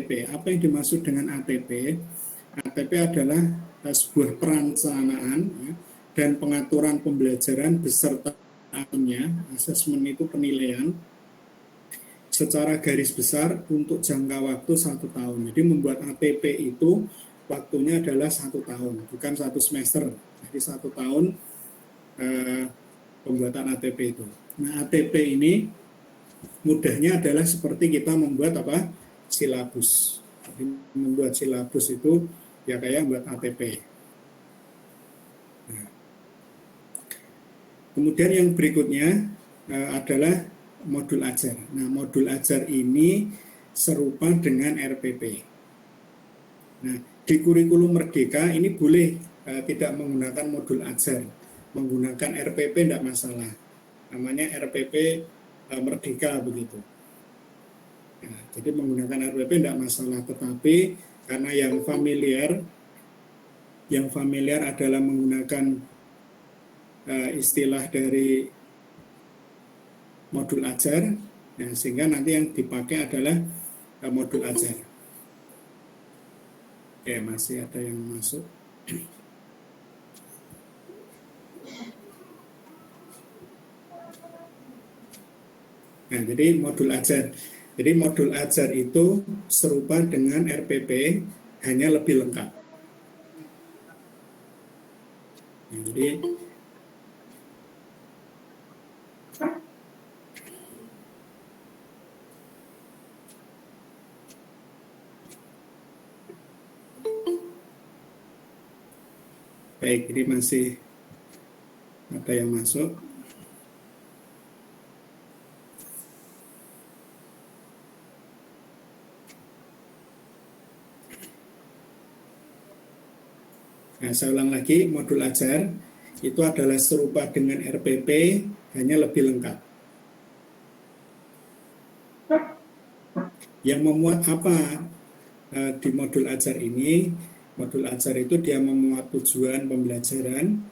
ATP. Apa yang dimaksud dengan ATP? ATP adalah sebuah perencanaan ya, dan pengaturan pembelajaran beserta akunnya. Asesmen itu penilaian secara garis besar untuk jangka waktu 1 tahun. Jadi membuat ATP itu waktunya adalah 1 tahun, bukan 1 semester. Jadi 1 tahun pembuatan ATP itu. Nah, ATP ini mudahnya adalah seperti kita membuat apa? Silabus. Jadi membuat silabus itu ya kayak membuat ATP. Nah, kemudian yang berikutnya adalah modul ajar. Nah, modul ajar ini serupa dengan RPP. Nah, di kurikulum Merdeka ini boleh tidak menggunakan modul ajar, menggunakan RPP tidak masalah. Namanya RPP Merdeka begitu. Nah, jadi menggunakan RPP tidak masalah, tetapi karena yang familiar adalah menggunakan istilah dari modul ajar, ya, sehingga nanti yang dipakai adalah modul ajar. Oke, masih ada yang masuk. Nah, jadi modul ajar. Jadi modul ajar itu serupa dengan RPP, hanya lebih lengkap. Nah, jadi baik, ini masih ada yang masuk. Nah, saya ulang lagi, modul ajar itu adalah serupa dengan RPP, hanya lebih lengkap. Yang memuat apa di modul ajar ini? Modul ajar itu dia memuat tujuan pembelajaran,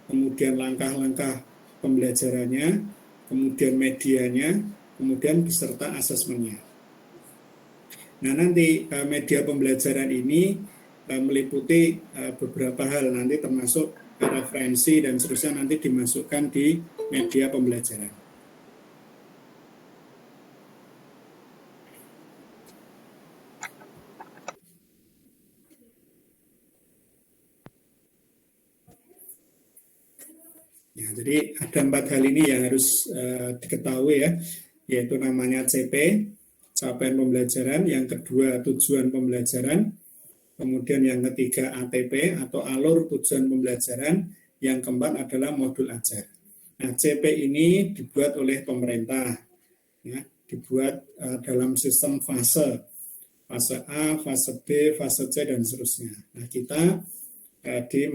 kemudian langkah-langkah pembelajarannya, kemudian medianya, kemudian beserta asesmennya. Nah, nanti media pembelajaran ini meliputi beberapa hal, nanti termasuk referensi dan seterusnya nanti dimasukkan di media pembelajaran. Ya, jadi ada 4 hal ini yang harus diketahui ya, yaitu namanya CP, capaian pembelajaran, yang kedua tujuan pembelajaran, kemudian yang ketiga ATP atau alur tujuan pembelajaran, yang keempat adalah modul ajar. Nah, CP ini dibuat oleh pemerintah, ya, dibuat dalam sistem fase A, fase B, fase C, dan seterusnya. Nah, kita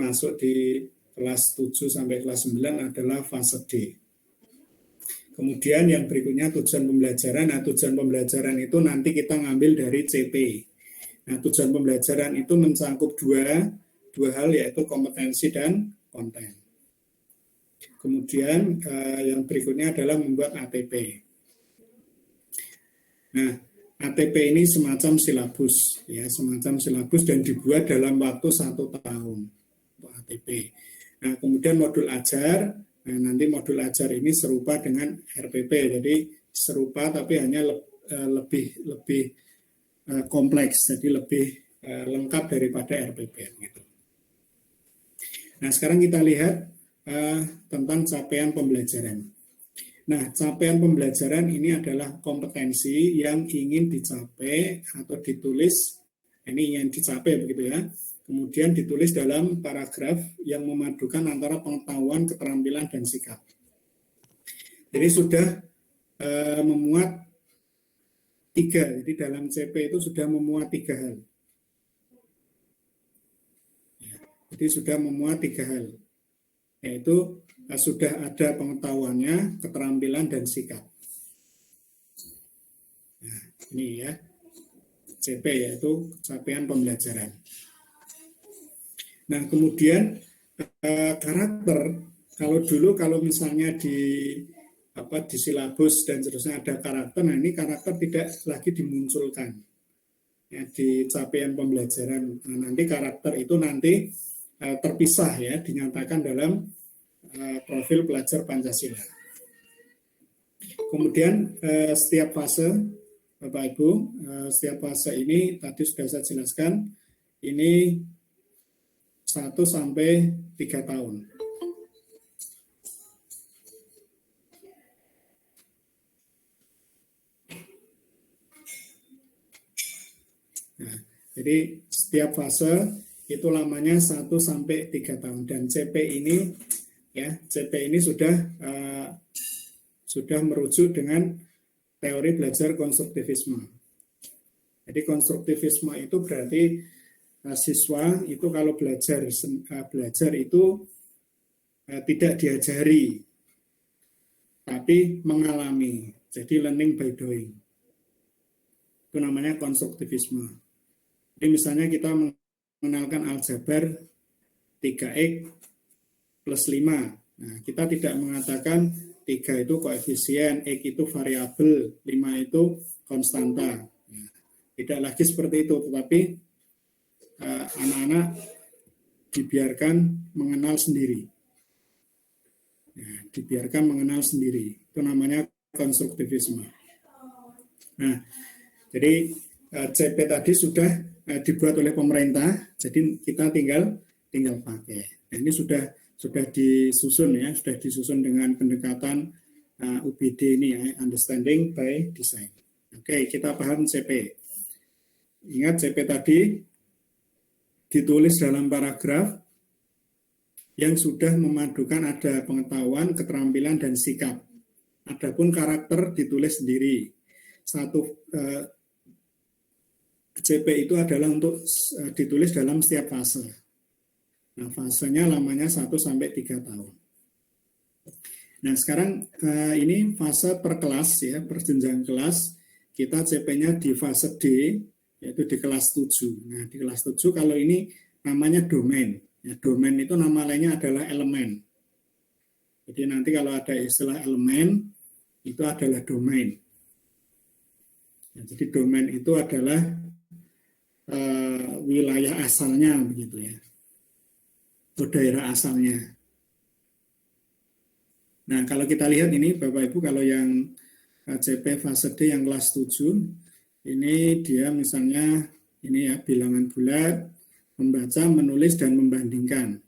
masuk di kelas 7 sampai kelas 9 adalah fase D. Kemudian yang berikutnya tujuan pembelajaran. Nah, tujuan pembelajaran itu nanti kita ngambil dari CP. Nah, tujuan pembelajaran itu mencakup dua hal, yaitu kompetensi dan konten. Kemudian yang berikutnya adalah membuat ATP. Nah, ATP ini semacam silabus, ya, semacam silabus dan dibuat dalam waktu 1 tahun untuk ATP. Nah, kemudian modul ajar. Nah, nanti modul ajar ini serupa dengan RPP, jadi serupa tapi hanya lebih kompleks, jadi lebih lengkap daripada RPP. Gitu. Nah, sekarang kita lihat tentang capaian pembelajaran. Nah, capaian pembelajaran ini adalah kompetensi yang ingin dicapai atau ditulis, ini yang dicapai begitu ya. Kemudian ditulis dalam paragraf yang memadukan antara pengetahuan, keterampilan, dan sikap. Jadi sudah memuat 3, jadi dalam CP itu sudah memuat 3 hal. Jadi sudah memuat 3 hal, yaitu sudah ada pengetahuannya, keterampilan, dan sikap. Nah, ini ya, CP yaitu capaian pembelajaran. Nah, kemudian karakter, kalau misalnya di silabus dan seterusnya ada karakter, nah ini karakter tidak lagi dimunculkan. ya, di capaian pembelajaran. Nah, nanti karakter itu nanti terpisah ya, dinyatakan dalam profil pelajar Pancasila. Kemudian setiap fase, Bapak Ibu, setiap fase ini tadi sudah saya jelaskan, ini 1 sampai 3 tahun. Nah, jadi setiap fase itu lamanya 1 sampai 3 tahun, dan CP ini ya, CP ini sudah merujuk dengan teori belajar konstruktivisme. Jadi konstruktivisme itu berarti siswa itu kalau belajar itu tidak diajari, tapi mengalami. Jadi learning by doing. Itu namanya konstruktivisme. Jadi misalnya kita mengenalkan aljabar 3x plus 5. Nah, kita tidak mengatakan 3 itu koefisien, X itu variabel, 5 itu konstanta. Nah, tidak lagi seperti itu, tetapi anak-anak dibiarkan mengenal sendiri. Nah, dibiarkan mengenal sendiri. Itu namanya konstruktivisme. Nah, jadi CP tadi sudah dibuat oleh pemerintah, jadi kita tinggal pakai. Nah, ini sudah disusun ya, sudah disusun dengan pendekatan UBD ini ya, understanding by design. Oke, kita paham CP. Ingat CP tadi ditulis dalam paragraf yang sudah memadukan ada pengetahuan, keterampilan, dan sikap. Adapun karakter ditulis sendiri. CP itu adalah untuk ditulis dalam setiap fase. Nah, fasenya lamanya 1 sampai 3 tahun. Nah, sekarang ini fase per kelas ya, per jenjang kelas. Kita CP-nya di fase D, yaitu di kelas 7. Nah, di kelas 7 kalau ini namanya domain. Ya, domain itu nama lainnya adalah elemen. Jadi nanti kalau ada istilah elemen, itu adalah domain. Ya, jadi domain itu adalah wilayah asalnya begitu ya, atau daerah asalnya. Nah, kalau kita lihat ini Bapak Ibu, kalau yang CP fase D yang kelas 7, ini dia misalnya ini ya, bilangan bulat, membaca, menulis, dan membandingkan.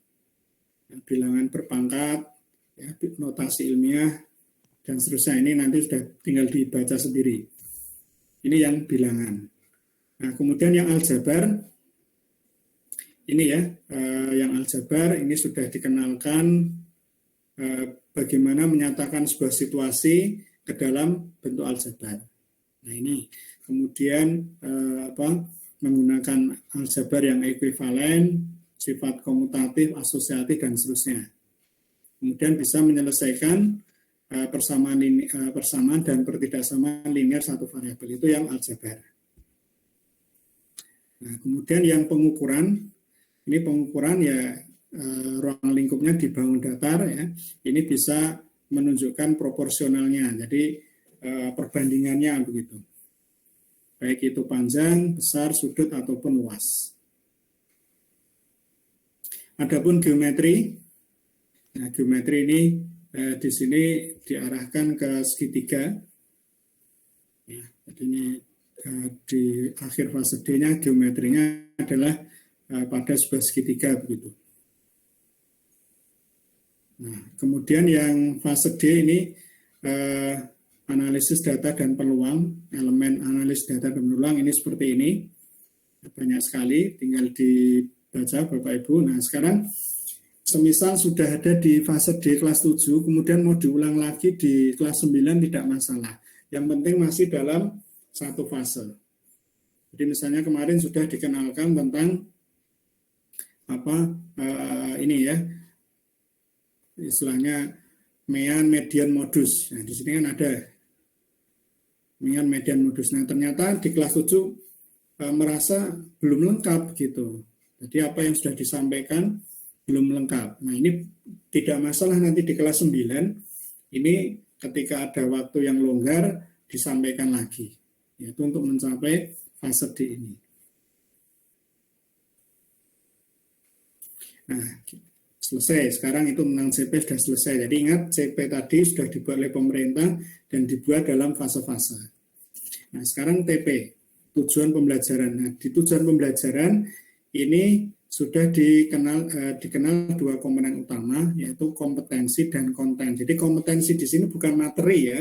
Ya, bilangan berpangkat, ya, notasi ilmiah, dan seterusnya. Ini nanti sudah tinggal dibaca sendiri. Ini yang bilangan. Nah, kemudian yang aljabar, ini ya, yang aljabar ini sudah dikenalkan bagaimana menyatakan sebuah situasi ke dalam bentuk aljabar. Nah, ini kemudian menggunakan aljabar yang ekuivalen, sifat komutatif, asosiatif, dan seterusnya. Kemudian bisa menyelesaikan persamaan dan pertidaksamaan linear satu variabel, itu yang aljabar. Nah, kemudian yang pengukuran, ini pengukuran ya ruang lingkupnya dibangun datar ya, ini bisa menunjukkan proporsionalnya, jadi perbandingannya begitu, baik itu panjang, besar, sudut ataupun luas. Adapun geometri, nah geometri ini di sini diarahkan ke segitiga, ya, jadi ini di akhir fase D-nya geometrinya adalah pada sebuah segitiga begitu. Nah, kemudian yang fase D ini analisis data dan peluang, elemen analisis data dan peluang ini seperti ini, banyak sekali, tinggal dibaca Bapak Ibu. Nah, sekarang semisal sudah ada di fase D kelas 7, kemudian mau diulang lagi di kelas 9 tidak masalah. Yang penting masih dalam satu fase. Jadi misalnya kemarin sudah dikenalkan tentang ini ya, istilahnya mean, median, modus. Nah, di sini kan ada mean, median, modus. Nah, ternyata di kelas 7 merasa belum lengkap gitu. Jadi apa yang sudah disampaikan belum lengkap. Nah, ini tidak masalah nanti di kelas 9, ini ketika ada waktu yang longgar disampaikan lagi, yaitu untuk mencapai fase D ini. Nah, selesai. Sekarang itu tentang CP sudah selesai. Jadi ingat CP tadi sudah dibuat oleh pemerintah dan dibuat dalam fase-fase. Nah, sekarang TP, tujuan pembelajaran. Nah, di tujuan pembelajaran ini sudah dikenal dua komponen utama, yaitu kompetensi dan konten. Jadi kompetensi di sini bukan materi ya,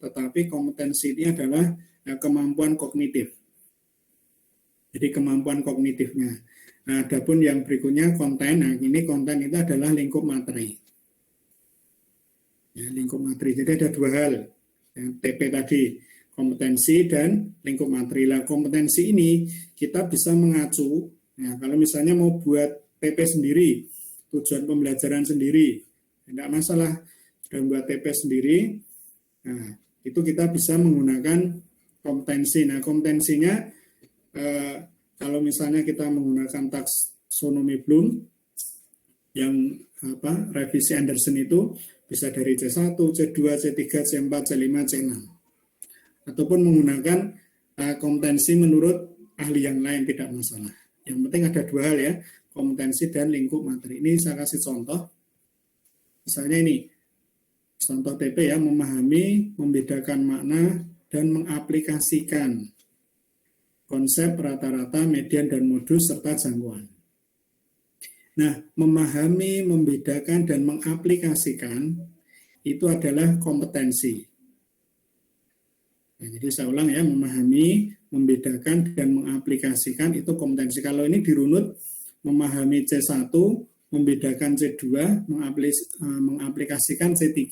tetapi kompetensi ini adalah kemampuan kognitif. Jadi kemampuan kognitifnya. Nah, adapun yang berikutnya konten. Nah, ini konten itu adalah lingkup materi. Ya, lingkup materi. Jadi ada dua hal. Ya, TP tadi, kompetensi dan lingkup materi. Nah, kompetensi ini kita bisa mengacu. Ya, kalau misalnya mau buat TP sendiri, tujuan pembelajaran sendiri, tidak masalah. Sudah buat TP sendiri, nah, itu kita bisa menggunakan kompetensi. Nah, kompetensinya kalau misalnya kita menggunakan taksonomi Bloom yang revisi Anderson itu bisa dari C1, C2, C3, C4, C5, C6. Ataupun menggunakan kompetensi menurut ahli yang lain, tidak masalah. Yang penting ada dua hal ya, kompetensi dan lingkup materi. Ini saya kasih contoh. Misalnya ini, contoh TP ya, memahami, membedakan makna, dan mengaplikasikan konsep rata-rata, median, dan modus, serta jangkauan. Nah, memahami, membedakan, dan mengaplikasikan itu adalah kompetensi. Nah, jadi saya ulang ya, memahami, membedakan, dan mengaplikasikan itu kompetensi. Kalau ini dirunut, memahami C1, membedakan C2, mengaplikasikan C3.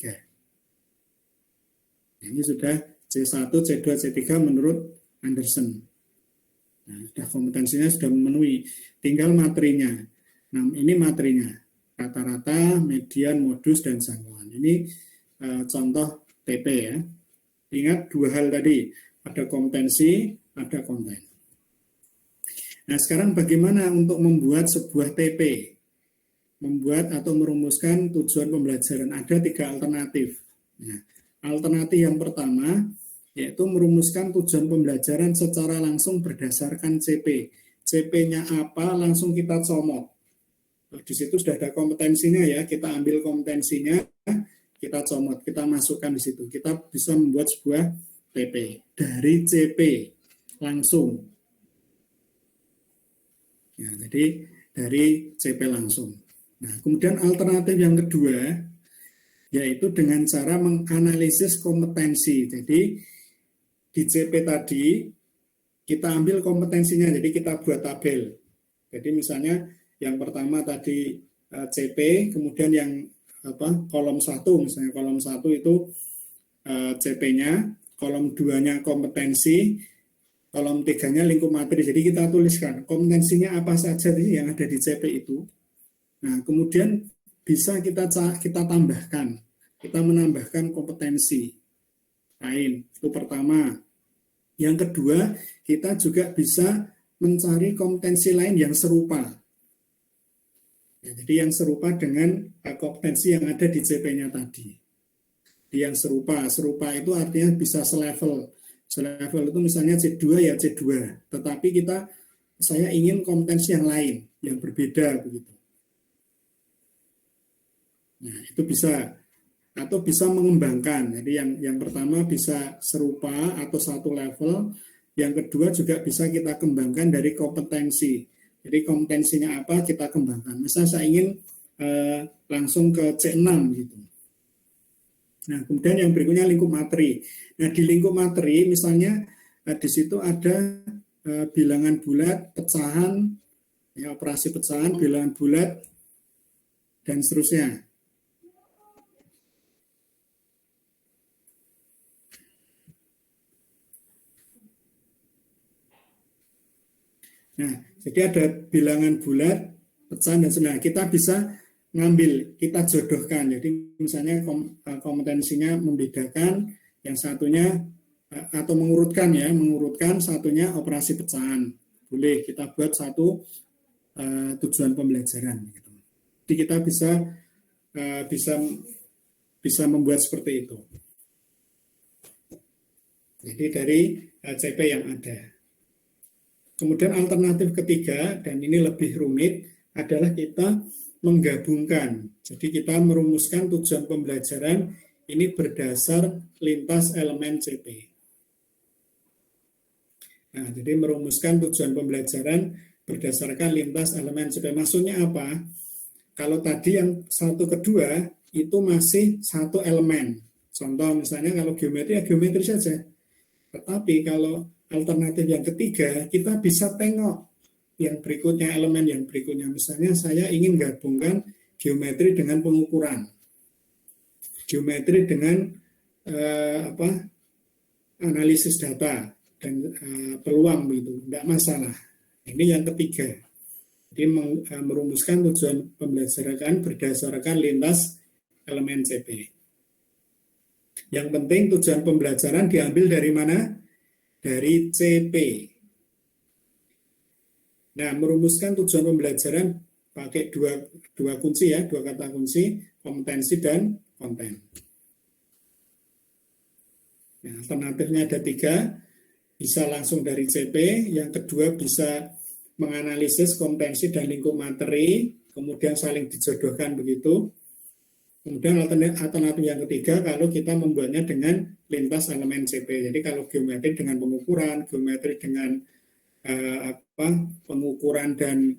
Ini sudah C1, C2, C3 menurut Anderson. Nah, sudah kompetensinya sudah memenuhi, tinggal materinya. Nah, ini materinya, rata-rata, median, modus, dan jangkauan. Ini contoh TP ya. Ingat dua hal tadi, ada kompetensi, ada konten. Nah, sekarang bagaimana untuk membuat sebuah TP? Membuat atau merumuskan tujuan pembelajaran. Ada tiga alternatif. Nah, alternatif yang pertama, yaitu merumuskan tujuan pembelajaran secara langsung berdasarkan CP. CP-nya apa, langsung kita comot. Di situ sudah ada kompetensinya ya, kita ambil kompetensinya, kita comot, kita masukkan di situ. Kita bisa membuat sebuah TP dari CP langsung. Ya, jadi dari CP langsung. Nah, kemudian alternatif yang kedua, yaitu dengan cara menganalisis kompetensi. Jadi di CP tadi kita ambil kompetensinya, jadi kita buat tabel. Jadi misalnya yang pertama tadi CP, kemudian yang kolom 1, misalnya kolom 1 itu CP-nya, kolom 2-nya kompetensi, kolom 3-nya lingkup materi. Jadi kita tuliskan kompetensinya apa saja yang ada di CP itu. Nah, kemudian bisa kita tambahkan, kita menambahkan kompetensi lain. Itu pertama. Yang kedua, kita juga bisa mencari kompetensi lain yang serupa. Ya, jadi yang serupa dengan kompetensi yang ada di CP-nya tadi. Yang serupa itu artinya bisa selevel. Selevel itu misalnya C2 ya C2, tetapi saya ingin kompetensi yang lain, yang berbeda begitu. Nah, itu bisa, atau bisa mengembangkan. Jadi yang pertama bisa serupa atau satu level, yang kedua juga bisa kita kembangkan dari kompetensi. Jadi kompetensinya apa kita kembangkan. Misalnya saya ingin langsung ke C6 gitu. Nah, kemudian yang berikutnya lingkup materi. Nah, di lingkup materi misalnya di situ ada bilangan bulat, pecahan, ya, operasi pecahan, bilangan bulat, dan seterusnya. Nah, jadi ada bilangan bulat, pecahan, dan sebenarnya kita bisa ngambil, kita jodohkan. Jadi misalnya kompetensinya membedakan, yang satunya atau mengurutkan satunya operasi pecahan. Boleh kita buat satu tujuan pembelajaran. Jadi kita bisa membuat seperti itu. Jadi dari CP yang ada. Kemudian alternatif ketiga, dan ini lebih rumit, adalah kita menggabungkan. Jadi kita merumuskan tujuan pembelajaran ini berdasar lintas elemen CP. Nah, jadi merumuskan tujuan pembelajaran berdasarkan lintas elemen CP. Maksudnya apa? Kalau tadi yang satu kedua itu masih satu elemen. Contoh misalnya kalau geometri ya geometri saja. Tetapi kalau alternatif yang ketiga kita bisa tengok yang berikutnya, elemen yang berikutnya. Misalnya saya ingin gabungkan geometri dengan pengukuran, geometri dengan analisis data dan peluang begitu, tidak masalah. Ini yang ketiga. Jadi merumuskan tujuan pembelajaran berdasarkan lintas elemen CP. Yang penting tujuan pembelajaran diambil dari mana? Dari CP. Nah, merumuskan tujuan pembelajaran pakai dua kunci ya, dua kata kunci, kompetensi dan konten. Nah, alternatifnya ada 3, bisa langsung dari CP, yang kedua bisa menganalisis kompetensi dan lingkup materi, kemudian saling dijodohkan begitu. Kemudian alternatif yang ketiga, kalau kita membuatnya dengan lintas elemen CP. Jadi kalau geometri dengan pengukuran, geometri dengan pengukuran dan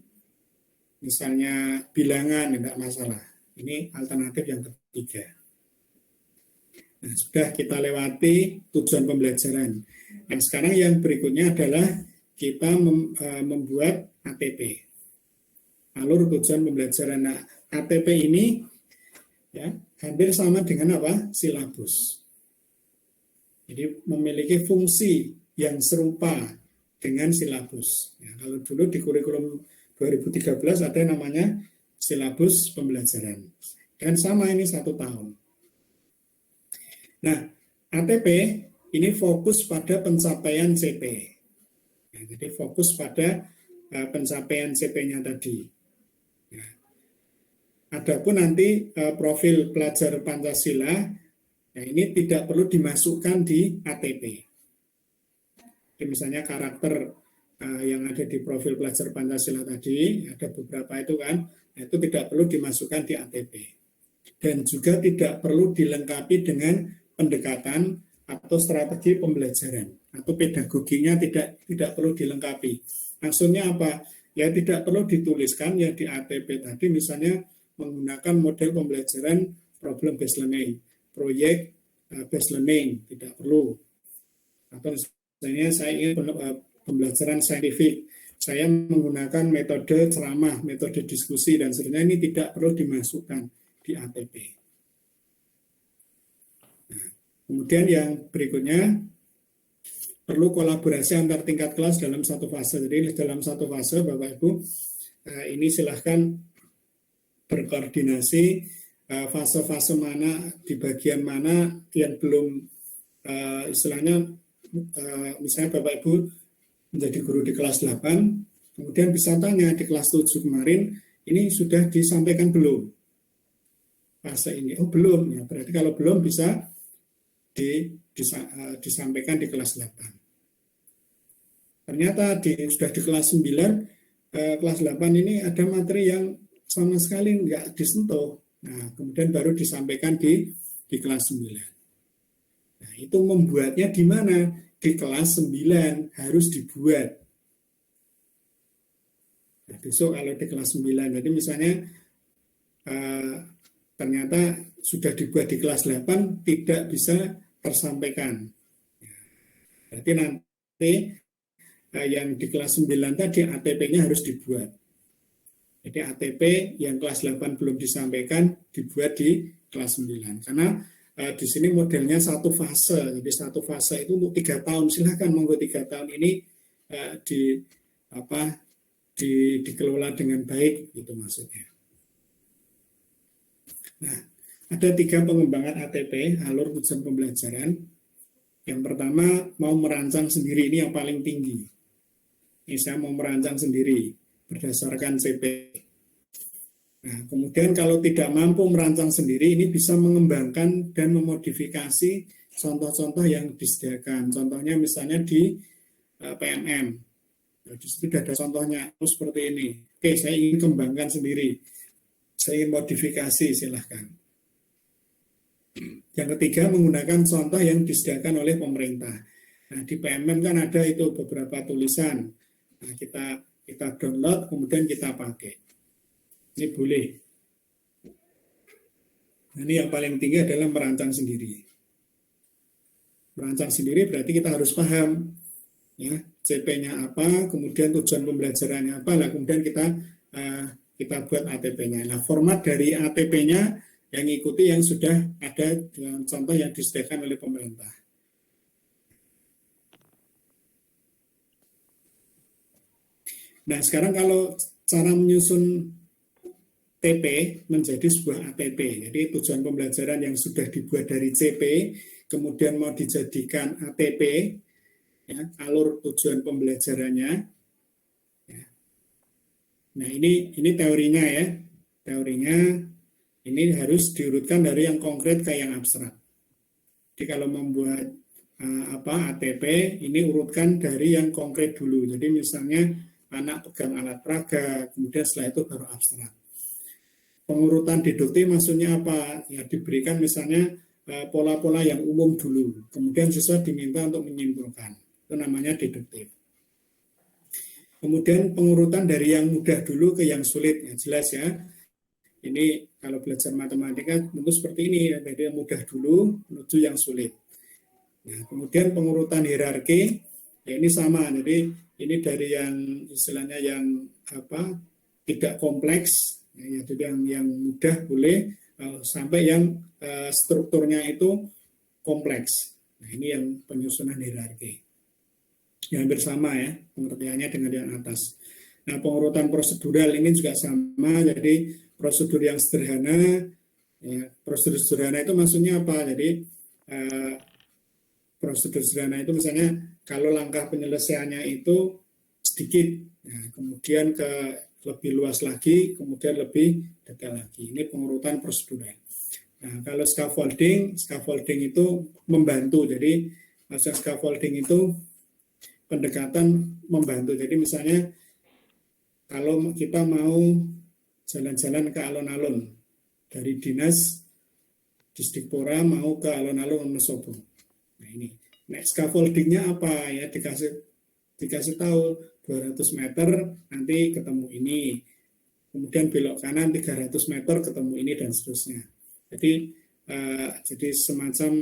misalnya bilangan, tidak masalah. Ini alternatif yang ketiga. Nah, sudah kita lewati tujuan pembelajaran. Dan sekarang yang berikutnya adalah kita membuat ATP. Alur tujuan pembelajaran. Nah, ATP ini ya hampir sama dengan apa? Silabus. Jadi memiliki fungsi yang serupa dengan silabus. Ya, kalau dulu di kurikulum 2013 ada namanya silabus pembelajaran. Dan sama ini 1 tahun. Nah, ATP ini fokus pada pencapaian CP. Ya, jadi fokus pada pencapaian CP-nya tadi. Ya. Adapun nanti profil pelajar Pancasila, ya ini tidak perlu dimasukkan di ATP. Jadi misalnya karakter yang ada di profil pelajar Pancasila tadi, ada beberapa itu kan, itu tidak perlu dimasukkan di ATP. Dan juga tidak perlu dilengkapi dengan pendekatan atau strategi pembelajaran atau pedagoginya tidak perlu dilengkapi. Maksudnya apa? Ya tidak perlu dituliskan ya di ATP tadi misalnya menggunakan model pembelajaran problem based learning, proyek based learning, tidak perlu. Atau misalnya saya ingin pembelajaran saintifik, saya menggunakan metode ceramah, metode diskusi dan seterusnya, ini tidak perlu dimasukkan di ATP. Nah, kemudian yang berikutnya perlu kolaborasi antar tingkat kelas dalam satu fase. Jadi dalam satu fase Bapak Ibu ini silahkan berkoordinasi fase-fase mana di bagian mana yang belum istilahnya misalnya Bapak Ibu menjadi guru di kelas 8, kemudian bisa tanya di kelas 7 kemarin ini sudah disampaikan belum fase ini? Oh belum, ya berarti kalau belum bisa disampaikan di kelas 8. Ternyata sudah di kelas 9, kelas 8 ini ada materi yang sama sekali nggak disentuh. Nah, kemudian baru disampaikan di kelas 9. Nah, itu membuatnya di mana? Di kelas 9 harus dibuat. Nah, besok kalau di kelas 9, jadi misalnya ternyata sudah dibuat di kelas 8 tidak bisa tersampaikan. Berarti nanti yang di kelas 9 tadi ATP-nya harus dibuat. Jadi ATP yang kelas 8 belum disampaikan dibuat di kelas 9. Karena di sini modelnya satu fase. Jadi satu fase itu untuk 3 tahun. Silahkan monggo 3 tahun ini dikelola dengan baik, itu maksudnya. Nah, ada 3 pengembangan ATP, alur tujuan pembelajaran. Yang pertama, mau merancang sendiri, ini yang paling tinggi. Ini saya mau merancang sendiri berdasarkan CP. Nah, kemudian kalau tidak mampu merancang sendiri, ini bisa mengembangkan dan memodifikasi contoh-contoh yang disediakan. Contohnya misalnya di PMM. Nah, di situ ada contohnya seperti ini. Oke, saya ingin kembangkan sendiri. Saya ingin modifikasi, silahkan. Yang ketiga, menggunakan contoh yang disediakan oleh pemerintah. Nah, di PMM kan ada itu beberapa tulisan. Nah, kita download, kemudian kita pakai. Ini boleh. Nah, ini yang paling tinggi adalah merancang sendiri. Merancang sendiri berarti kita harus paham, ya, CP-nya apa, kemudian tujuan pembelajarannya apa, lah kemudian kita buat ATP-nya. Nah, format dari ATP-nya yang ikuti yang sudah ada dengan contoh yang disediakan oleh pemerintah. Nah, sekarang kalau cara menyusun TP menjadi sebuah ATP, jadi tujuan pembelajaran yang sudah dibuat dari CP, kemudian mau dijadikan ATP, ya, alur tujuan pembelajarannya. Ya. Nah, ini teorinya ya, teorinya ini harus diurutkan dari yang konkret ke yang abstrak. Jadi kalau membuat ATP, ini urutkan dari yang konkret dulu. Jadi misalnya anak pegang alat peraga, kemudian setelah itu baru abstrak. Pengurutan deduktif maksudnya apa? Ya diberikan misalnya pola-pola yang umum dulu, kemudian siswa diminta untuk menyimpulkan. Itu namanya deduktif. Kemudian pengurutan dari yang mudah dulu ke yang sulit, ya jelas ya. Ini kalau belajar matematika tentu seperti ini, dari yang mudah dulu menuju yang sulit. Nah, kemudian pengurutan hierarki, ya ini sama. Jadi ini dari yang istilahnya yang tidak kompleks, ya, jadi yang mudah boleh sampai yang strukturnya itu kompleks. Nah, ini yang penyusunan hierarki. Yang hampir sama ya pengertiannya dengan yang atas. Nah, pengurutan prosedural ini juga sama. Jadi prosedur yang sederhana, ya, prosedur sederhana itu maksudnya apa? Jadi prosedur sederhana itu misalnya kalau langkah penyelesaiannya itu sedikit, ya, kemudian ke lebih luas lagi, kemudian lebih detail lagi. Ini pengurutan prosedural. Nah, kalau scaffolding itu membantu. Jadi maksud scaffolding itu pendekatan membantu. Jadi misalnya kalau kita mau jalan-jalan ke alun-alun dari dinas Disdikpora mau ke alun-alun Wonosobo. Nah ini, scaffoldingnya apa ya, dikasih tahu 200 meter nanti ketemu ini, kemudian belok kanan 300 meter ketemu ini dan seterusnya. Jadi semacam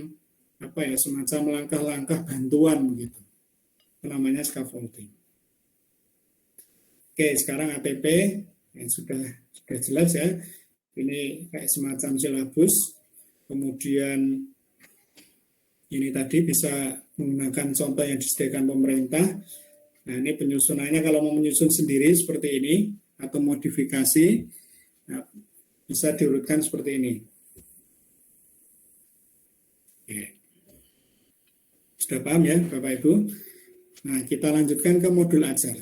semacam langkah-langkah bantuan begitu. Itu namanya scaffolding. Oke, sekarang ATP yang sudah jelas ya. Ini kayak semacam silabus. Kemudian ini tadi bisa menggunakan contoh yang disediakan pemerintah. Nah, ini penyusunannya kalau mau menyusun sendiri seperti ini atau modifikasi, nah, bisa diurutkan seperti ini. Oke. Sudah paham ya Bapak Ibu? Nah, kita lanjutkan ke modul ajar.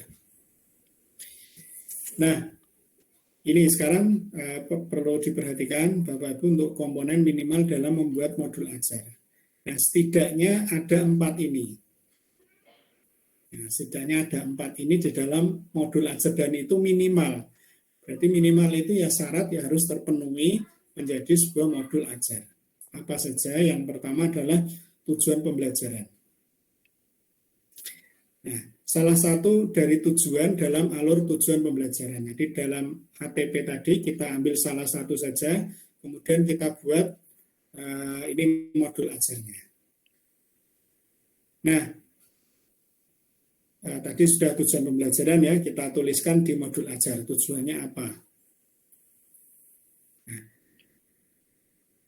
Nah, ini sekarang perlu diperhatikan Bapak Ibu untuk komponen minimal dalam membuat modul ajar. Nah, setidaknya ada 4 ini. Nah, setidaknya ada 4 ini di dalam modul ajar dan itu minimal. Berarti minimal itu ya syarat ya harus terpenuhi menjadi sebuah modul ajar. Apa saja? Yang pertama adalah tujuan pembelajaran. Nah, salah satu dari tujuan dalam alur tujuan pembelajaran. Jadi dalam ATP tadi kita ambil salah satu saja, kemudian kita buat ini modul ajarnya. Nah, tadi sudah tujuan pembelajaran ya, kita tuliskan di modul ajar tujuannya apa. Nah,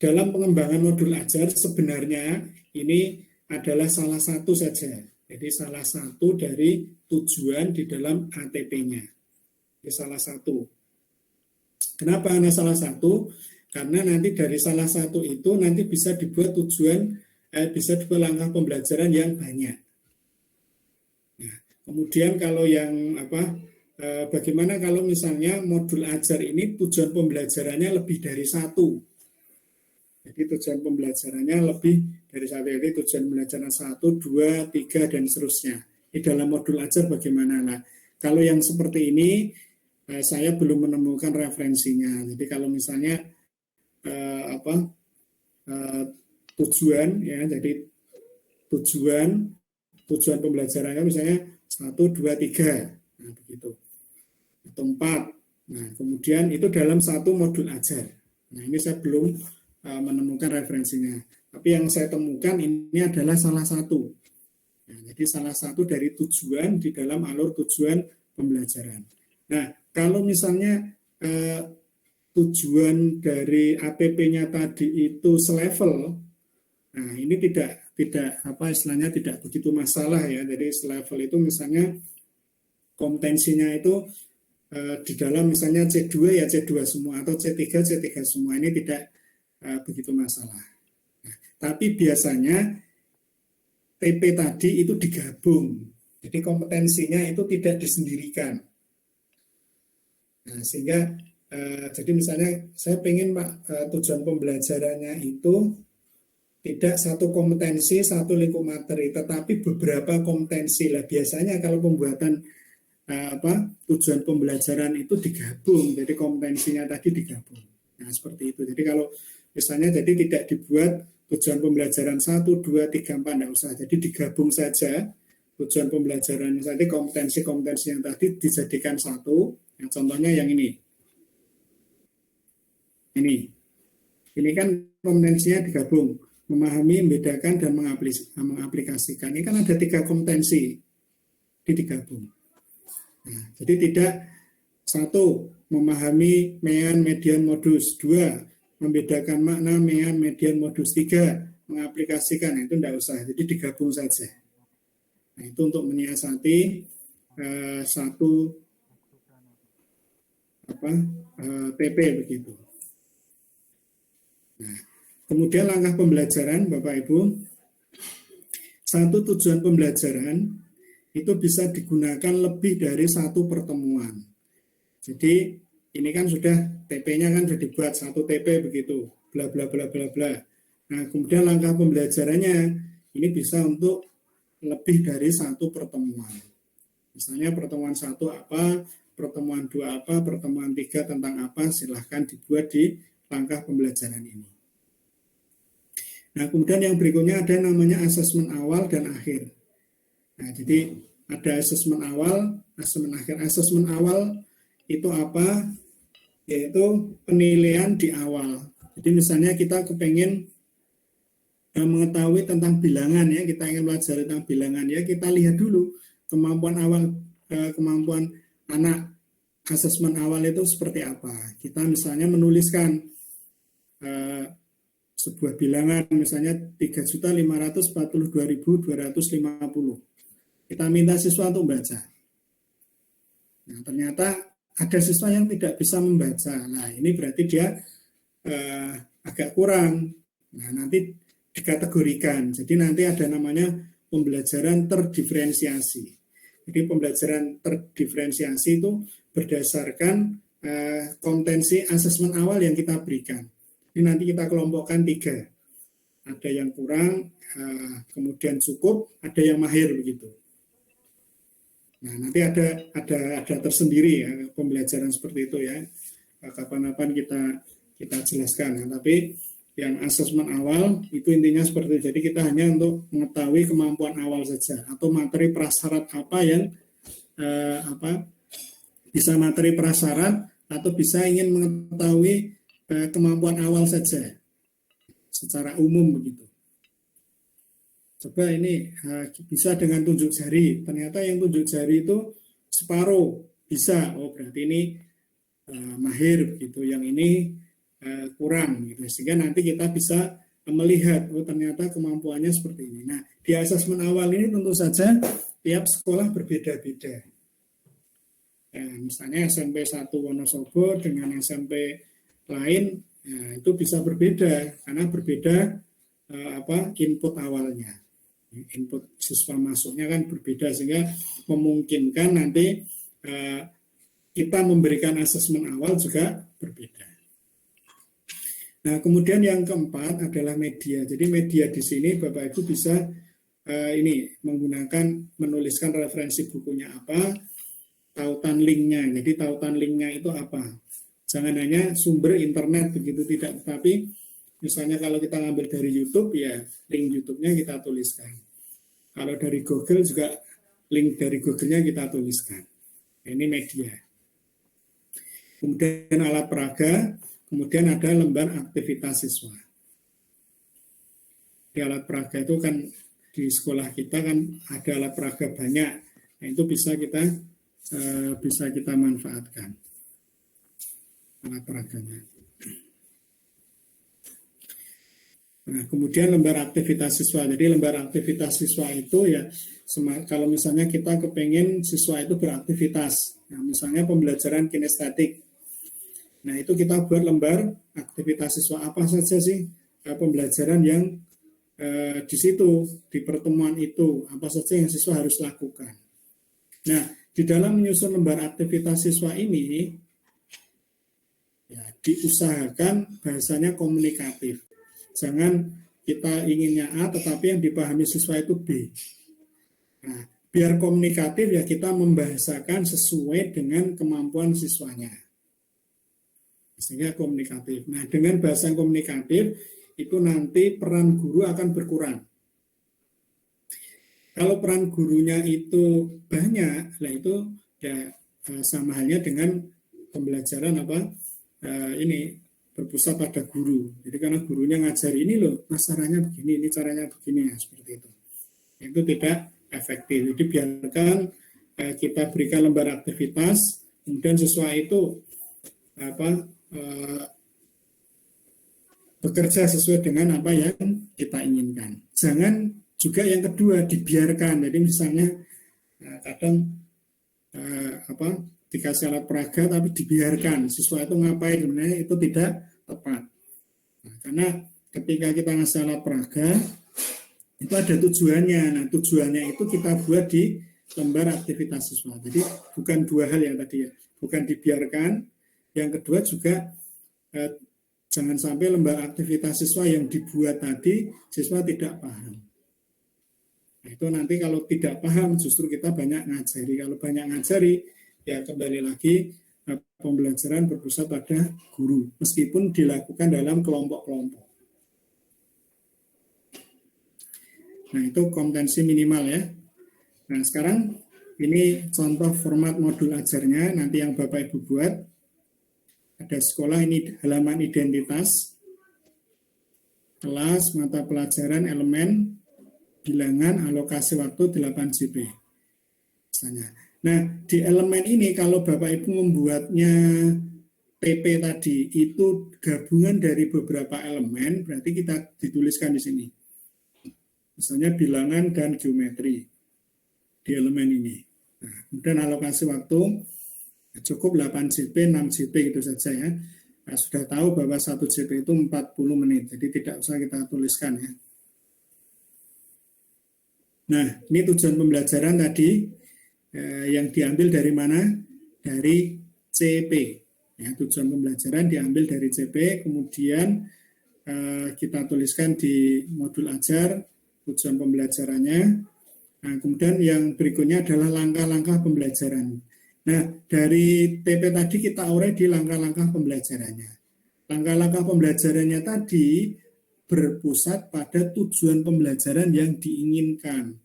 dalam pengembangan modul ajar sebenarnya ini adalah salah satu saja. Jadi salah satu dari tujuan di dalam ATP-nya. Ini salah satu. Kenapa hanya salah satu? Karena nanti dari salah satu itu nanti bisa dibuat bisa dibuat langkah pembelajaran yang banyak. Nah, kemudian kalau yang bagaimana kalau misalnya modul ajar ini tujuan pembelajarannya lebih dari satu? Jadi tujuan pembelajarannya lebih dari satu, jadi tujuan pembelajaran 1, 2, 3, dan seterusnya. Di dalam modul ajar bagaimana? Nah, kalau yang seperti ini, saya belum menemukan referensinya. Jadi kalau misalnya tujuan ya, jadi tujuan pembelajarannya misalnya 1, 2, 3, nah begitu, atau 4. Nah kemudian itu dalam satu modul ajar. Nah ini saya belum menemukan referensinya. Tapi yang saya temukan ini adalah salah satu. Nah, jadi salah satu dari tujuan di dalam alur tujuan pembelajaran. Nah kalau misalnya tujuan dari ATP-nya tadi itu selevel, nah ini tidak apa istilahnya tidak begitu masalah ya. Jadi selevel itu misalnya kompetensinya itu di dalam misalnya C2 ya C2 semua atau C3 semua, ini tidak begitu masalah. Nah, tapi biasanya TP tadi itu digabung. Jadi kompetensinya itu tidak disendirikan. Nah, sehingga jadi misalnya saya pengen Pak tujuan pembelajarannya itu tidak satu kompetensi, satu lingkup materi, tetapi beberapa kompetensi lah. Biasanya kalau pembuatan tujuan pembelajaran itu digabung, jadi kompetensinya tadi digabung. Nah seperti itu. Jadi kalau misalnya jadi tidak dibuat tujuan pembelajaran 1, 2, 3, 4, tidak usah. Jadi digabung saja tujuan pembelajaran tadi, kompetensi-kompetensi yang tadi dijadikan satu. Yang contohnya yang ini. Ini kan kompetensinya digabung. Memahami, membedakan, dan mengaplikasikan. Ini kan ada 3 kompetensi digabung. Nah, jadi tidak 1, memahami mean, median, modus. 2, membedakan makna, mean, median, modus. 3, mengaplikasikan. Nah, itu tidak usah, jadi digabung saja. Nah, itu untuk menyiasati satu TP begitu. Nah, kemudian langkah pembelajaran, Bapak Ibu, satu tujuan pembelajaran itu bisa digunakan lebih dari satu pertemuan. Jadi ini kan sudah TP-nya kan sudah dibuat 1 TP begitu, bla bla bla bla bla. Nah kemudian langkah pembelajarannya ini bisa untuk lebih dari 1 pertemuan. Misalnya pertemuan 1 apa, pertemuan 2 apa, pertemuan 3 tentang apa, silahkan dibuat di langkah pembelajaran ini. Nah, kemudian yang berikutnya ada namanya asesmen awal dan akhir. Nah, jadi ada asesmen awal, asesmen akhir. Asesmen awal itu apa? Yaitu penilaian di awal. Jadi misalnya kita kepengen mengetahui tentang bilangan ya, kita ingin belajar tentang bilangan ya, kita lihat dulu kemampuan awal, kemampuan anak. Asesmen awal itu seperti apa? Kita misalnya menuliskan sebuah bilangan misalnya 3.542.250. Kita minta siswa untuk membaca. Nah, ternyata ada siswa yang tidak bisa membaca. Nah, ini berarti dia agak kurang. Nah, nanti dikategorikan. Jadi nanti ada namanya pembelajaran terdiferensiasi. Jadi pembelajaran terdiferensiasi itu berdasarkan kompetensi asesmen awal yang kita berikan. Ini nanti kita kelompokkan 3. Ada yang kurang, kemudian cukup, ada yang mahir begitu. Nah, nanti ada tersendiri ya pembelajaran seperti itu ya. Kapan-kapan kita jelaskan. Nah, tapi yang asesmen awal itu intinya seperti itu. Jadi kita hanya untuk mengetahui kemampuan awal saja atau materi prasyarat apa yang bisa materi prasyarat atau bisa ingin mengetahui kemampuan awal saja secara umum begitu. Coba ini bisa dengan tunjuk jari. Ternyata yang tunjuk jari itu separuh bisa. Oh berarti ini mahir begitu. Yang ini kurang. Gitu. Sehingga nanti kita bisa melihat oh ternyata kemampuannya seperti ini. Nah di asesmen awal ini tentu saja tiap sekolah berbeda-beda. Misalnya SMP 1 Wonosobo dengan SMP lain ya, itu bisa berbeda karena berbeda input awalnya, input siswa masuknya kan berbeda sehingga memungkinkan nanti kita memberikan asesmen awal juga berbeda. Nah kemudian yang keempat adalah media. Jadi media di sini Bapak Ibu bisa ini menggunakan menuliskan referensi bukunya apa. tautan linknya. Jadi tautan linknya itu apa? Jangan hanya sumber internet begitu, tidak, tapi misalnya kalau kita ngambil dari YouTube, ya link YouTube-nya kita tuliskan. Kalau dari Google juga link dari Google-nya kita tuliskan. Ini media. Kemudian alat peraga, kemudian ada lembar aktivitas siswa. Di alat peraga itu kan di sekolah kita kan ada alat peraga banyak. Nah, itu bisa kita manfaatkan alat peraganya. Nah, kemudian lembar aktivitas siswa. Jadi lembar aktivitas siswa itu ya, kalau misalnya kita kepengen siswa itu beraktivitas, nah, misalnya pembelajaran kinestetik. Nah, itu kita buat lembar aktivitas siswa apa saja sih pembelajaran yang di situ, di pertemuan itu, apa saja yang siswa harus lakukan. Nah, di dalam menyusun lembar aktivitas siswa ini, ya, diusahakan bahasanya komunikatif. Jangan kita inginnya A, tetapi yang dipahami siswa itu B. Nah, biar komunikatif ya kita membahasakan sesuai dengan kemampuan siswanya. Sehingga komunikatif. Nah, dengan bahasa komunikatif, itu nanti peran guru akan berkurang. Kalau peran gurunya itu banyak, lah itu ya sama halnya dengan pembelajaran ini berpusat pada guru. Jadi karena gurunya ngajari ini loh, mas caranya begini, ini caranya begini, ya seperti itu. Itu tidak efektif. Jadi biarkan kita berikan lembar aktivitas, kemudian siswa itu bekerja sesuai dengan apa yang kita inginkan. Jangan juga yang kedua dibiarkan. Jadi misalnya kadang dikasih alat peraga tapi dibiarkan siswa itu ngapain, sebenarnya itu tidak tepat. Nah, karena ketika kita ngasih alat peraga itu ada tujuannya. Nah, tujuannya itu kita buat di lembar aktivitas siswa. Jadi bukan dua hal yang tadi ya, bukan dibiarkan. Yang kedua juga jangan sampai lembar aktivitas siswa yang dibuat tadi siswa tidak paham. Nah, itu nanti kalau tidak paham justru kita banyak ngajari. Kalau banyak ngajari ya kembali lagi pembelajaran berpusat pada guru meskipun dilakukan dalam kelompok-kelompok. Nah, itu kompetensi minimal ya. Nah, sekarang ini contoh format modul ajarnya nanti yang Bapak Ibu buat. Ada sekolah, ini halaman identitas, kelas, mata pelajaran, elemen, bilangan, alokasi waktu 8 JP. Misalnya. Nah, di elemen ini kalau Bapak Ibu membuatnya PP tadi, itu gabungan dari beberapa elemen, berarti kita dituliskan di sini. Misalnya bilangan dan geometri di elemen ini. Nah, kemudian alokasi waktu, cukup 8 JP, 6 JP gitu saja ya. Nah, sudah tahu bahwa 1 JP itu 40 menit, jadi tidak usah kita tuliskan ya. Nah, ini tujuan pembelajaran tadi yang diambil dari mana? Dari CP. Ya, tujuan pembelajaran diambil dari CP, kemudian kita tuliskan di modul ajar tujuan pembelajarannya. Nah, kemudian yang berikutnya adalah langkah-langkah pembelajaran. Nah, dari TP tadi kita urai di langkah-langkah pembelajarannya. Langkah-langkah pembelajarannya tadi berpusat pada tujuan pembelajaran yang diinginkan.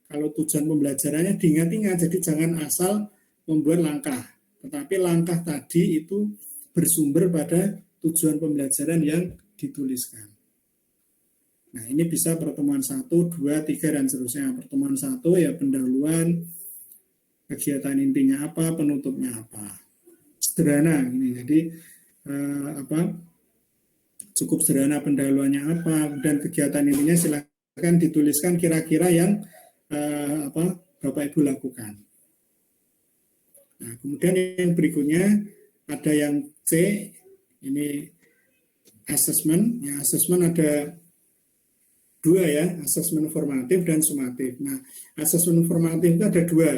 Kalau tujuan pembelajarannya diingat-ingat, jadi jangan asal membuat langkah. Tetapi langkah tadi itu bersumber pada tujuan pembelajaran yang dituliskan. Nah, ini bisa pertemuan 1, 2, 3, dan seterusnya. Pertemuan 1 ya pendahuluan, kegiatan intinya apa, penutupnya apa. Sederhana ini. Jadi cukup sederhana pendahuluannya apa, dan kegiatan intinya silakan dituliskan kira-kira yang Bapak Ibu lakukan. Nah, kemudian yang berikutnya ada yang C, ini assessment. Ya, assessment ada dua ya, asesmen formatif dan sumatif. Nah, asesmen formatif itu ada dua,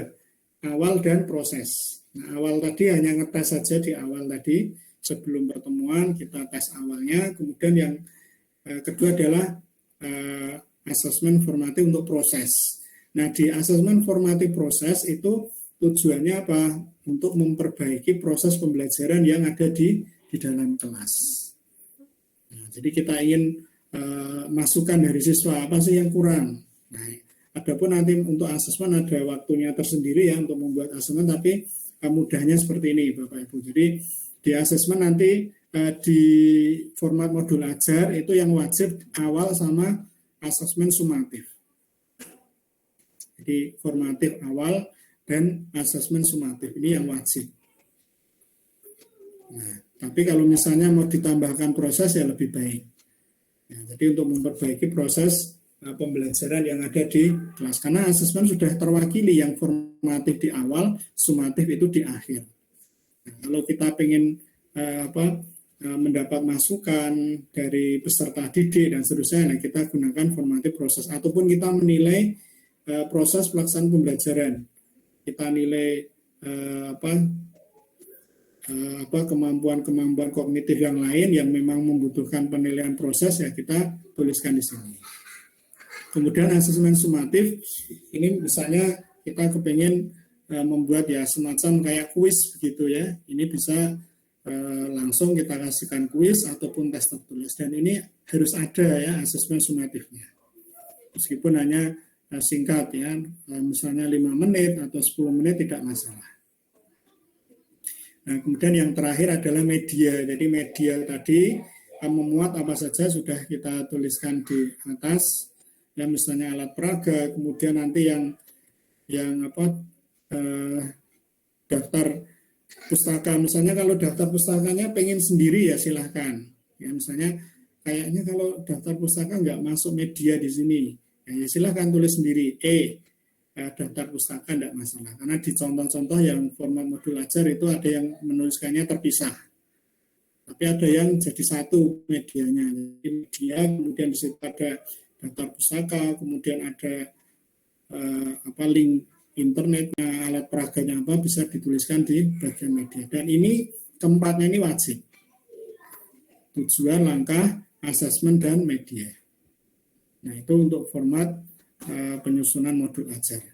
awal dan proses. Nah, awal tadi hanya ngetes saja di awal tadi, sebelum pertemuan kita tes awalnya, kemudian yang kedua adalah asesmen formatif untuk proses. Nah, di asesmen formatif proses itu tujuannya apa? untuk memperbaiki proses pembelajaran yang ada di dalam kelas. Nah, jadi kita ingin masukan dari siswa apa sih yang kurang. Nah, adapun nanti untuk asesmen ada waktunya tersendiri ya untuk membuat asesmen, tapi mudahnya seperti ini Bapak Ibu. Jadi di asesmen nanti di format modul ajar itu yang wajib awal sama asesmen sumatif. Jadi formatif awal dan asesmen sumatif ini yang wajib. Nah, tapi kalau misalnya mau ditambahkan proses ya lebih baik. Ya, jadi untuk memperbaiki proses pembelajaran yang ada di kelas, karena asesmen sudah terwakili yang formatif di awal, sumatif itu di akhir. Nah, kalau kita ingin mendapat masukan dari peserta didik dan seterusnya, nah kita gunakan formatif proses, ataupun kita menilai proses pelaksanaan pembelajaran, kita nilai kemampuan-kemampuan kognitif yang lain yang memang membutuhkan penilaian proses, ya kita tuliskan di sini. Kemudian asesmen sumatif ini misalnya kita kepengen membuat ya semacam kayak kuis begitu ya. Ini bisa langsung kita kasihkan kuis ataupun tes tertulis, dan ini harus ada ya asesmen sumatifnya. Meskipun hanya singkat ya, misalnya 5 menit atau 10 menit tidak masalah. Nah, kemudian yang terakhir adalah media. Jadi media tadi memuat apa saja sudah kita tuliskan di atas. Ya, misalnya alat peraga, kemudian nanti yang daftar pustaka. Misalnya kalau daftar pustakanya pengen sendiri ya silahkan. Ya, misalnya kayaknya kalau daftar pustaka nggak masuk media di sini, ya silahkan tulis sendiri. Daftar pustaka tidak masalah, karena di contoh-contoh yang format modul ajar itu ada yang menuliskannya terpisah, tapi ada yang jadi satu medianya. Jadi media, kemudian di situ ada daftar pustaka, kemudian ada link internetnya, alat peraganya apa, bisa dituliskan di bagian media. Dan ini keempatnya ini wajib. Tujuan, langkah, asesmen, dan media. Nah, itu untuk format penyusunan modul ajar.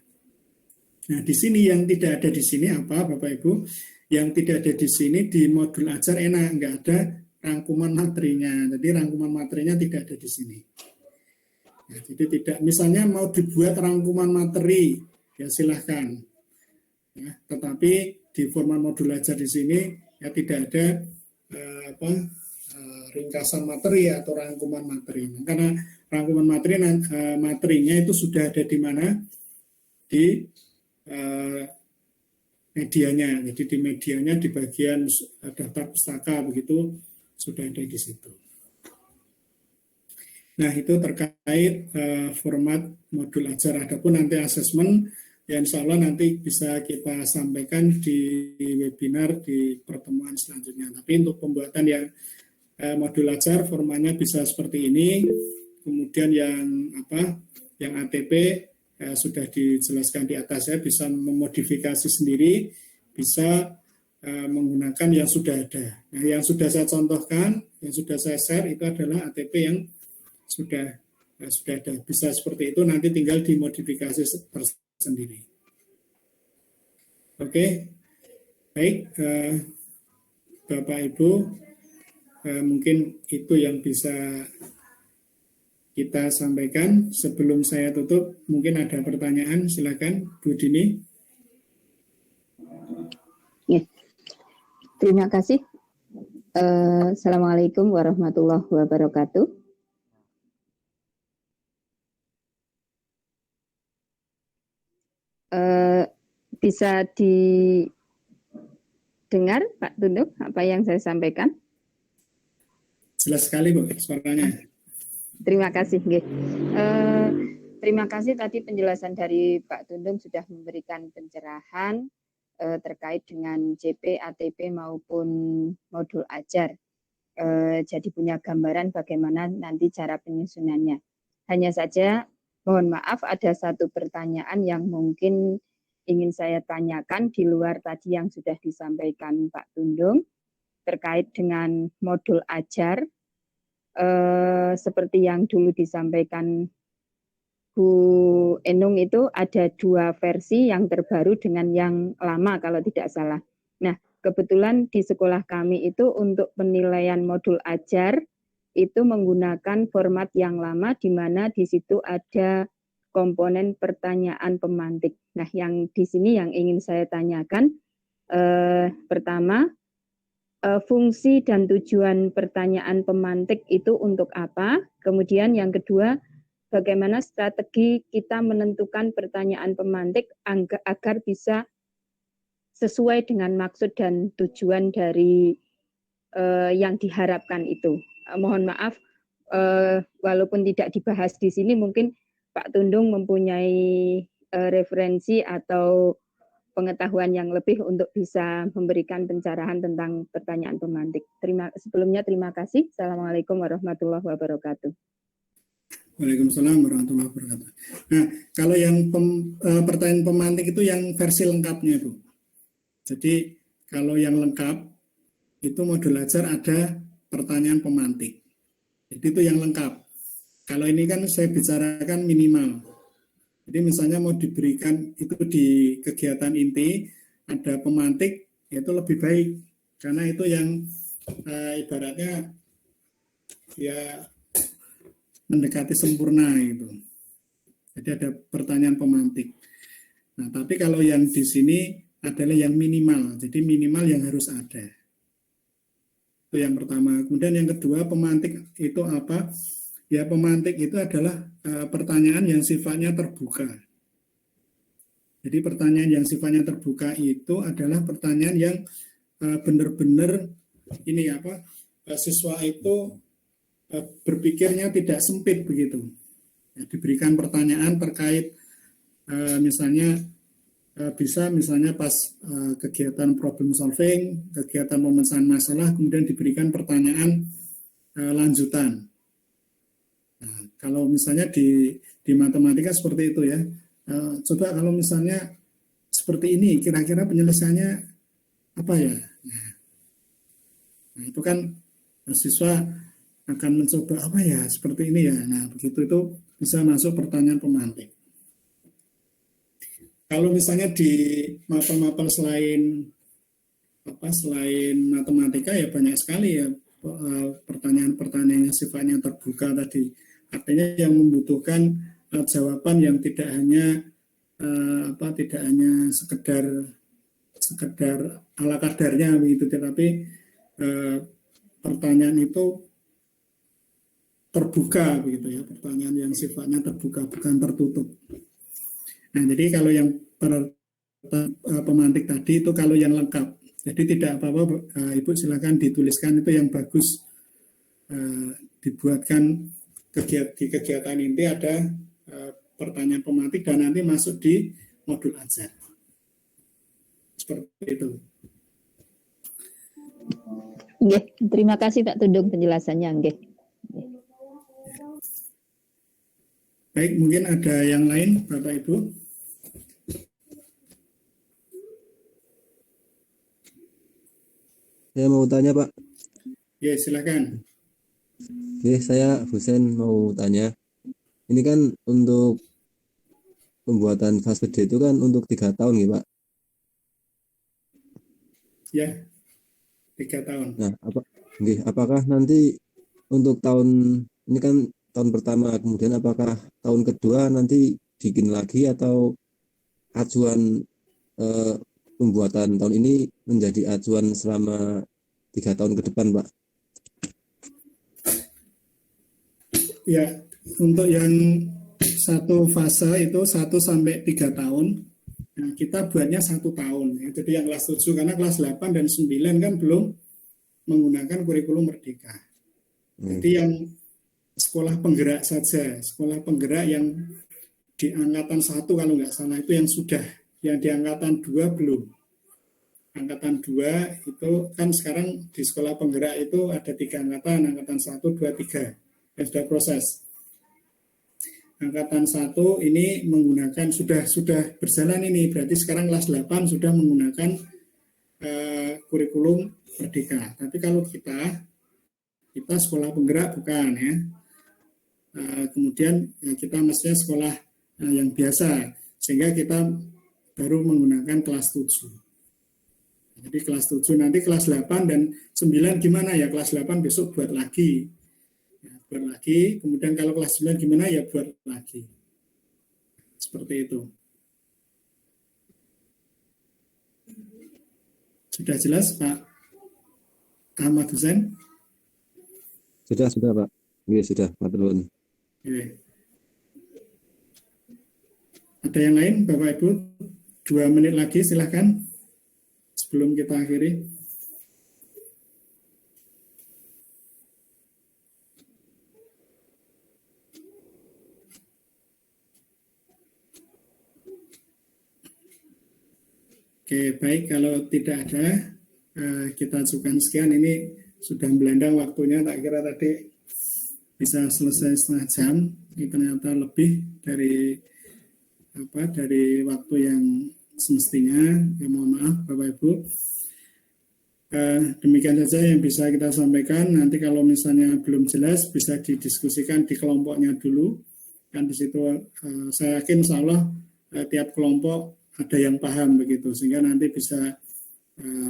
Nah, di sini yang tidak ada di sini apa, Bapak Ibu? Yang tidak ada di sini di modul ajar enak, nggak ada rangkuman materinya. Jadi rangkuman materinya tidak ada di sini. Ya, jadi tidak, misalnya mau dibuat rangkuman materi, ya silahkan. Ya, tetapi di format modul ajar di sini ya tidak ada ringkasan materi atau rangkuman materi. Karena rangkuman materinya itu sudah ada di mana? Di medianya. Jadi di medianya di bagian daftar pustaka begitu sudah ada di situ. Nah, itu terkait format modul ajar. Adapun nanti asesmen, ya insya Allah nanti bisa kita sampaikan di webinar di pertemuan selanjutnya. Tapi untuk pembuatan yang modul ajar formatnya bisa seperti ini. Kemudian yang ATP sudah dijelaskan di atas, ya bisa memodifikasi sendiri, bisa menggunakan yang sudah ada. Nah, yang sudah saya contohkan, yang sudah saya share itu adalah ATP yang sudah ada. Bisa seperti itu, nanti tinggal dimodifikasi tersendiri. Oke, baik Bapak Ibu, mungkin itu yang bisa kita sampaikan. Sebelum saya tutup, mungkin ada pertanyaan, silakan Bu Dini. Ya. Terima kasih. Assalamualaikum warahmatullahi wabarakatuh. Bisa didengar Pak Tunduk apa yang saya sampaikan? Jelas sekali Bu suaranya. Terima kasih. Terima kasih tadi penjelasan dari Pak Tundung sudah memberikan pencerahan terkait dengan JP, ATP maupun modul ajar. Jadi punya gambaran bagaimana nanti cara penyusunannya. Hanya saja mohon maaf ada satu pertanyaan yang mungkin ingin saya tanyakan di luar tadi yang sudah disampaikan Pak Tundung terkait dengan modul ajar. Seperti yang dulu disampaikan Bu Enung itu ada 2 versi, yang terbaru dengan yang lama kalau tidak salah. Nah, kebetulan di sekolah kami itu untuk penilaian modul ajar itu menggunakan format yang lama, di mana di situ ada komponen pertanyaan pemantik. Nah, yang di sini yang ingin saya tanyakan, pertama, fungsi dan tujuan pertanyaan pemantik itu untuk apa? Kemudian yang kedua, bagaimana strategi kita menentukan pertanyaan pemantik agar bisa sesuai dengan maksud dan tujuan dari yang diharapkan itu. Mohon maaf, walaupun tidak dibahas di sini, mungkin Pak Tundung mempunyai referensi atau pengetahuan yang lebih untuk bisa memberikan pencerahan tentang pertanyaan pemantik. Sebelumnya terima kasih. Assalamualaikum warahmatullahi wabarakatuh. Waalaikumsalam warahmatullahi wabarakatuh. Nah, kalau yang pertanyaan pemantik itu yang versi lengkapnya, Bu. Jadi kalau yang lengkap itu modul ajar ada pertanyaan pemantik. Jadi itu yang lengkap. Kalau ini kan saya bicarakan minimal. Jadi misalnya mau diberikan itu di kegiatan inti ada pemantik, itu lebih baik karena itu yang ibaratnya ya mendekati sempurna itu. Jadi ada pertanyaan pemantik. Nah, tapi kalau yang di sini adalah yang minimal. Jadi minimal yang harus ada. Itu yang pertama. Kemudian yang kedua, pemantik itu apa? Ya, pemantik itu adalah pertanyaan yang sifatnya terbuka. Jadi pertanyaan yang sifatnya terbuka itu adalah pertanyaan yang benar-benar ini apa? Siswa itu berpikirnya tidak sempit begitu. Ya, diberikan pertanyaan terkait misalnya bisa misalnya pas kegiatan problem solving, kegiatan pemecahan masalah, kemudian diberikan pertanyaan lanjutan. Nah, kalau misalnya di matematika seperti itu ya, coba kalau misalnya seperti ini, kira-kira penyelesaiannya apa ya? Nah, itu kan siswa akan mencoba apa ya seperti ini ya. Nah, begitu itu bisa masuk pertanyaan pemantik. Kalau misalnya di mapel-mapel selain matematika ya banyak sekali ya pertanyaan-pertanyaan yang sifatnya terbuka tadi. Artinya yang membutuhkan jawaban yang tidak hanya sekedar ala kadarnya begitu, tetapi pertanyaan itu terbuka begitu ya, pertanyaan yang sifatnya terbuka bukan tertutup. Nah, jadi kalau yang pemantik tadi itu kalau yang lengkap. Jadi tidak apa-apa, Ibu silakan dituliskan itu yang bagus, dibuatkan di kegiatan inti ada pertanyaan pemantik dan nanti masuk di modul ajar. Seperti itu. Nggih, terima kasih Pak Tundung penjelasannya, nggih. Baik, mungkin ada yang lain Bapak Ibu. Saya mau tanya, Pak. Ya, silakan. Oke, saya Husen mau tanya. Ini kan untuk pembuatan fase D itu kan untuk 3 tahun, ya, Pak? Ya, 3 tahun. Nah, apakah nanti untuk tahun ini kan tahun pertama, kemudian apakah tahun kedua nanti bikin lagi atau acuan pembuatan tahun ini menjadi acuan selama 3 tahun ke depan, Pak? Ya, untuk yang satu fase itu 1 sampai 3 tahun. Nah, kita buatnya 1 tahun. Ya. Jadi yang kelas 7 karena kelas 8 dan 9 kan belum menggunakan kurikulum merdeka. Jadi yang sekolah penggerak saja, sekolah penggerak yang di angkatan 1 kalau nggak salah itu yang sudah, yang di angkatan 2 belum. Angkatan 2 itu kan sekarang di sekolah penggerak itu ada 3 angkatan, angkatan 1, 2, 3 yang sudah proses. Angkatan 1 ini menggunakan sudah berjalan ini, berarti sekarang kelas 8 sudah menggunakan kurikulum merdeka. Tapi kalau kita sekolah penggerak bukan ya. kemudian kita mestinya sekolah yang biasa, sehingga kita baru menggunakan kelas 7. Jadi kelas 7, nanti kelas 8 dan 9 gimana ya, kelas 8 besok buat lagi. Ya, buat lagi, kemudian kalau kelas 9 gimana ya buat lagi. Seperti itu. Sudah jelas Pak Ahmad Hussein? Sudah Pak. Iya sudah, Pak Tulun. Oke. Ada yang lain Bapak Ibu? 2 menit lagi silahkan sebelum kita akhiri. Oke, baik. Kalau tidak ada, kita ajukan sekian. Ini sudah melendang waktunya. Tak kira tadi bisa selesai setengah jam. Ini ternyata lebih dari waktu yang semestinya. Ya, mohon maaf, Bapak Ibu. Demikian saja yang bisa kita sampaikan. Nanti kalau misalnya belum jelas, bisa didiskusikan di kelompoknya dulu. Kan di situ saya yakin insya Allah tiap kelompok ada yang paham begitu, sehingga nanti bisa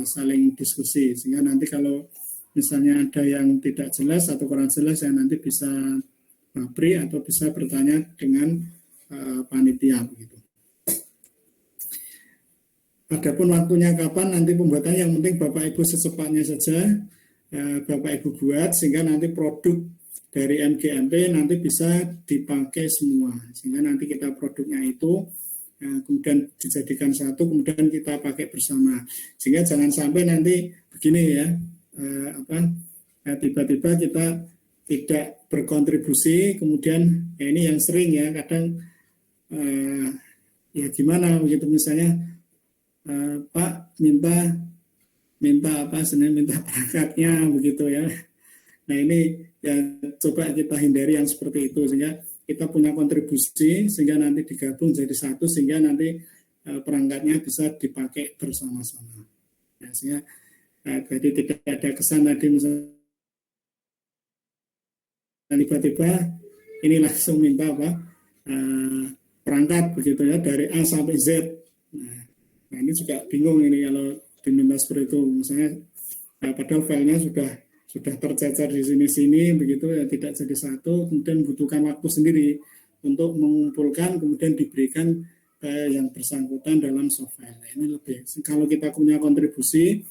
saling diskusi, sehingga nanti kalau misalnya ada yang tidak jelas atau kurang jelas, ya nanti bisa mapri atau bisa bertanya dengan panitia begitu. Adapun waktunya kapan nanti pembuatannya, yang penting Bapak Ibu secepatnya saja Bapak Ibu buat, sehingga nanti produk dari MGMP nanti bisa dipakai semua, sehingga nanti kita produknya itu kemudian dijadikan satu, kemudian kita pakai bersama, sehingga jangan sampai nanti begini ya, tiba-tiba kita tidak berkontribusi, kemudian ya ini yang sering ya, kadang ya gimana begitu, misalnya Pak minta perangkatnya begitu ya. Nah ini ya coba kita hindari yang seperti itu, sehingga kita punya kontribusi, sehingga nanti digabung jadi satu, sehingga nanti perangkatnya bisa dipakai bersama-sama. Ya, sehingga jadi tidak ada kesan tadi misalnya tiba-tiba ini langsung minta perangkat begitu ya dari A sampai Z. Nah ini juga bingung ini kalau diminta seperti itu, misalnya padahal filenya sudah tercecer di sini-sini begitu ya, tidak jadi satu, kemudian butuhkan waktu sendiri untuk mengumpulkan, kemudian diberikan yang bersangkutan dalam software. Ini lebih, kalau kita punya kontribusi,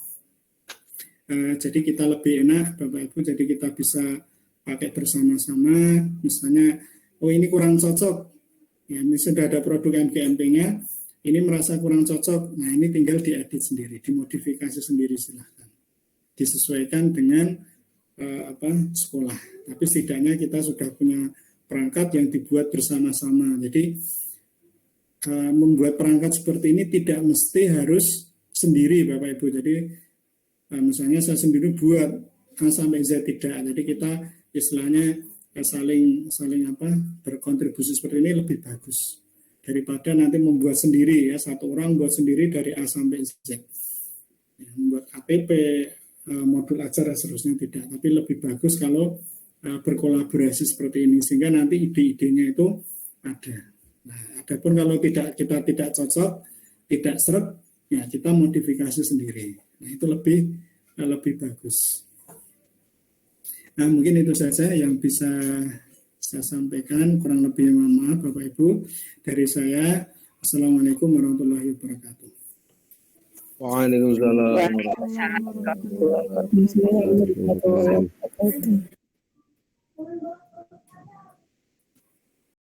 jadi kita lebih enak Bapak Ibu, jadi kita bisa pakai bersama-sama, misalnya oh ini kurang cocok, ya ini sudah ada produk MGMP-nya, ini merasa kurang cocok, nah ini tinggal diedit sendiri, dimodifikasi sendiri silahkan, disesuaikan dengan sekolah. Tapi setidaknya kita sudah punya perangkat yang dibuat bersama-sama. Jadi membuat perangkat seperti ini tidak mesti harus sendiri Bapak Ibu. Jadi misalnya saya sendiri buat A sampai Z, tidak. Jadi kita istilahnya saling berkontribusi seperti ini lebih bagus daripada nanti membuat sendiri ya, satu orang buat sendiri dari A sampai Z. Ya, membuat APP, modul ajar dan seterusnya tidak, tapi lebih bagus kalau berkolaborasi seperti ini, sehingga nanti ide-idenya itu ada. Nah, adapun kalau kita tidak cocok, tidak seret, ya kita modifikasi sendiri. Nah, itu lebih bagus. Nah, mungkin itu saja yang bisa saya sampaikan, kurang lebih mohon maaf Bapak Ibu dari saya. Assalamualaikum warahmatullahi wabarakatuh. Waalaikumsalam. Waalaikumsalam.